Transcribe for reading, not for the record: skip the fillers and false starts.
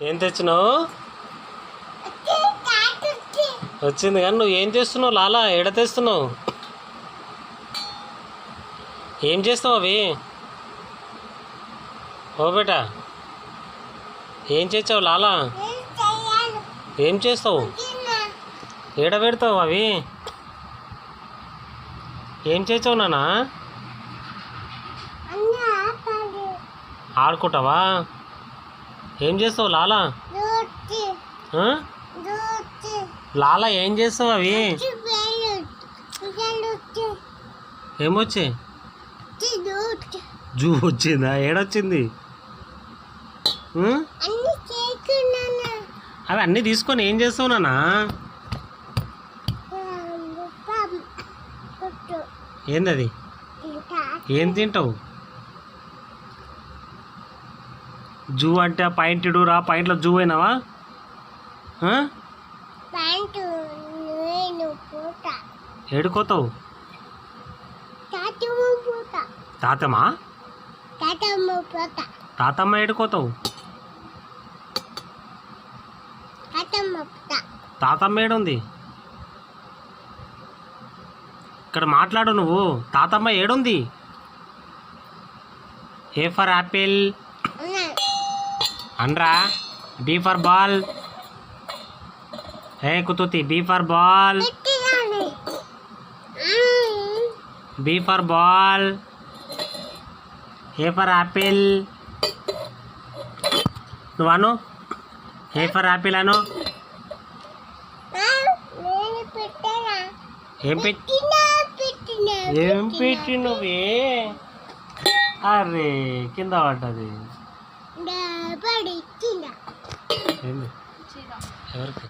ఏం తెచ్చినావు? వచ్చింది కానీ నువ్వు ఏం చేస్తున్నావు? లాలా ఎడ తెస్తున్నావు? ఏం చేస్తావు అవి? ఓ బేటా ఏం చేసావు లాలా? ఏం చేస్తావు? ఏడ పెడతావు అవి? ఏం చేసావు నాన్న? ఆడుకుంటావా? ఏం చేస్తావు లాలా? లాలా ఏం చేస్తావు అవి? ఏమొచ్చి జూ వచ్చిందా? ఏడొచ్చింది? అవి అన్నీ తీసుకొని ఏం చేస్తావు నాన్న? ఏందది? ఏం తింటావు? జూ అంటే పాయింట్ రా, పాయింట్లో జూ అయినావా? ఏడుకోతావు? తాతమ్మా తాతమ్మ ఏడుకోతావు? తాతమ్మ ఏడుంది? ఇక్కడ మాట్లాడు నువ్వు. తాతమ్మ ఏడుంది? ఏ ఫర్ యాపిల్ అనరా. B for ball. ఏ కుతుతి B for ball. B for ball. A for apple. నువ్వు అను. ఏ ఫర్ యాపిల్ అను. ఏం పెట్టినవే? అరే కింద పడ్డది. ఎవరికి?